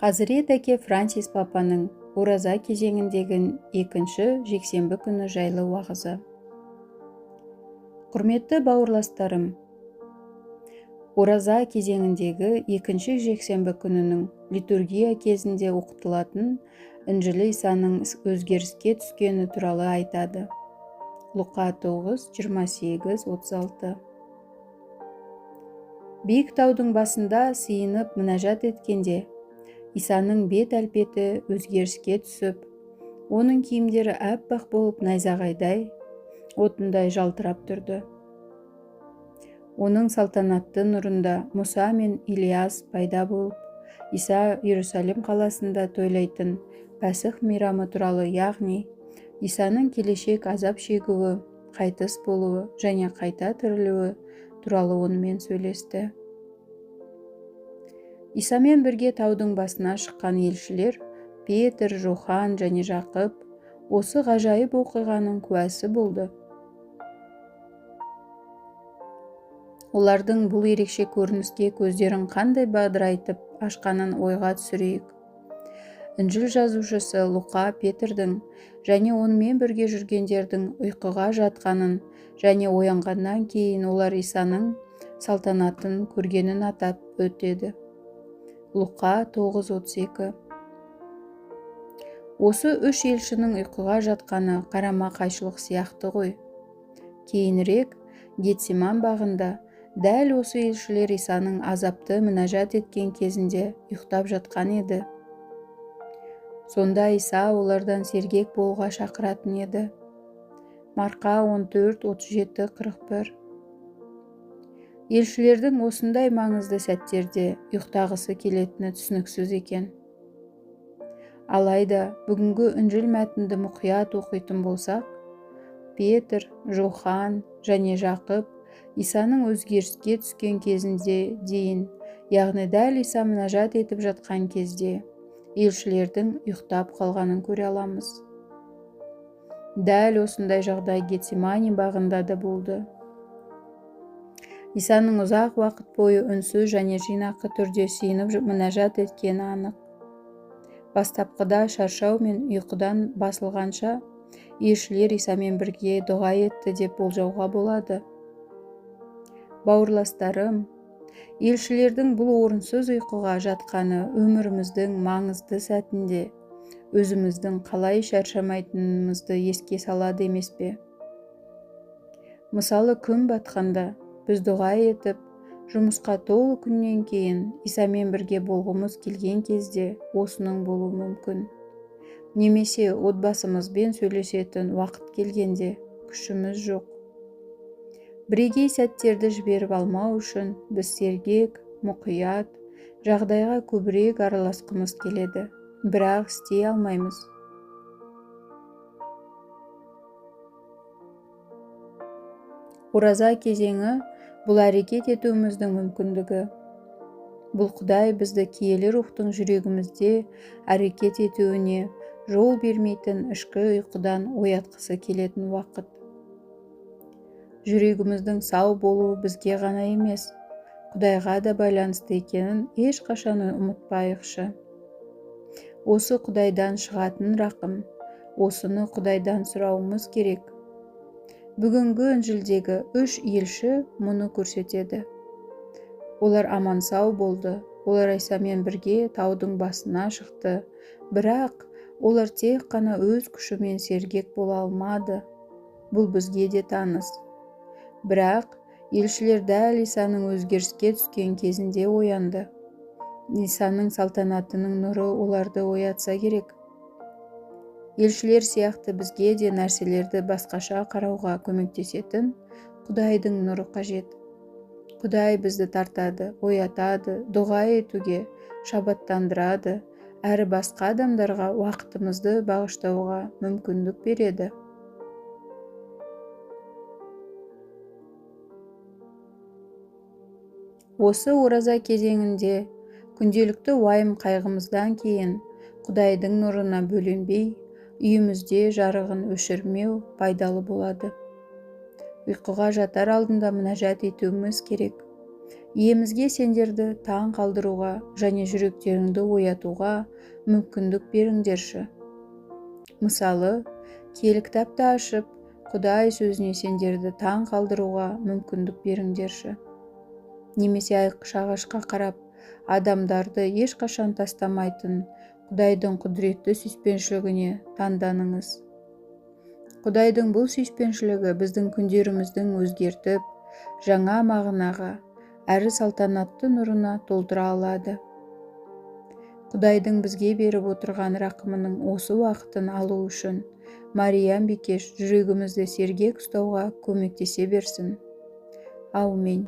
Хазірет әке Франсис папаның ораза кезеңіндегі екінші жексенбі күні жайлы уағызы. Құрметті бауырластарым, ораза кезеңіндегі екінші жексенбі күнінің литургия кезінде оқытылатын Інжілі Исаның өзгеріске түскені туралы айтады. Луқа 9:28-36. Биік таудың басында сиынып мінәжат еткенде, Исаның бет әлпеті өзгеріске түсіп, оның киімдері әппақ болып найзағайдай, отындай жалтырап тұрды. Оның салтанатты нұрында Мұса мен Илияс пайда болып, Иса Иерусалим қаласында тойлайтын Пәсіх мейрамы туралы, яғни Исаның келешек азап шегуі, қайтыс болуы және қайта тірілуі туралы онымен сөйлесті. Исамен бірге таудың басына шыққан елшілер Петр, Жохан және Жақып осы ғажайып оқиғаның куәсі болды. Олардың бұл ерекше көрініске көздерін қандай бадырайтып ашқанын ойға түсірейік. Інжіл жазушысы Луқа Петрдің және онымен бірге жүргендердің ұйқыға жатқанын және оянғаннан кейін олар Исаның салтанатын көргенін атап өтеді. Луқа 9:32. Осы үш елшінің ұйқыға жатқаны қарама қайшылық сияқты ғой. Кейінірек Гетсиман бағында дәл осы елшілер Исаның азапты мінәжат еткен кезінде ұйықтап жатқан еді. Сонда Иса олардан сергек болуға шақыратын еді. Марқа 14:37-41. Елшілердің осындай маңызды сәттерде ұйықтағысы келетіні түсініксіз екен. Алайда бүгінгі Інжіл мәтінді мұқият оқитын болсақ, Петр, Жохан және Жақып Исаның өзгеріске түскен кезінде дейін, яғни дәл Иса мінәжат етіп жатқан кезде, елшілердің ұйықтап қалғанын көре аламыз. Дәл осындай жағдай Гетсимани бағында да болды. Исаның ұзақ уақыт бойы үнсіз және жинақы түрде сиынып мінәжат еткені анық. Бастапқыда шаршау мен ұйқыдан басылғанша, елшілер Исамен бірге дұға етті деп болжауға болады. Бауырластарым, елшілердің бұл орынсыз ұйқыға жатқаны өміріміздің маңызды сәтінде өзіміздің қалай шаршамайтынымызды еске салады емес пе? Мысалы, күн батқанда біз дұға етіп, жұмысқа толы күннен кейін Исамен бірге болғымыз келген кезде осының болуы мүмкін. Немесе отбасымызбен сөйлесетін уақыт келгенде күшіміз жоқ. Бірегей сәттерді жіберіп алмау үшін біз сергек, мұқият, жағдайға көбірек араласқымыз келеді, бірақ істей алмаймыз. Ораза кезеңі бұл әрекет етуіміздің мүмкіндігі. Бұл Құдай бізді киелі рухтың жүрегімізде әрекет етуіне жол бермейтін ішкі ұйқыдан оятқысы келетін уақыт. Жүрегіміздің сау болуы бізге ғана емес, Құдайға да байланысты екенін ешқашан ұмытпайықшы. Осы Құдайдан шығатын рақым, осыны Құдайдан сұрауымыз керек. Бүгінгі Інжілдегі үш елші мұны көрсетеді. Олар аман сау болды, олар Исамен бірге таудың басына шықты, бірақ олар тек қана өз күшімен сергек бола алмады. Бұл бізге де таныс. Бірақ елшілер дәл Исаның өзгеріске түскен кезінде оянды. Исаның салтанатының нұры оларды оятса керек. Елшілер сияқты бізге де нәрселерді басқаша қарауға көмектесетін Құдайдың нұры қажет. Құдай бізді тартады, оятады, дұға етуге, шабаттандырады, әрі басқа адамдарға уақытымызды бағыштауға мүмкіндік береді. Осы ораза кезеңінде күнделікті уайым қайғымыздан кейін Құдайдың нұрына бөленбей, үйімізде жарығын өшірмеу пайдалы болады. Ұйқыға жатар алдында мінәжат етуіміз керек. Иемізге сендерді таң қалдыруға және жүректеріңді оятуға мүмкіндік беріңдерші. Мысалы, киелі кітапты ашып, Құдай сөзіне сендерді таң қалдыруға мүмкіндік беріңдерші. Немесе айқыш ағашқа қарап, адамдарды ешқашан тастамайтын Құдайдың құдіретті сүйіспеншілігіне таңданыңыз. Құдайдың бұл сүйіспеншілігі біздің күндеріміздің өзгертіп, жаңа мағынаға, әрі салтанатты нұрына толтыра алады. Құдайдың бізге беріп отырған рақымының осы уақытын алу үшін Мариям Бикеш жүрегімізді сергек ұстауға көмектесе берсін. Аумин.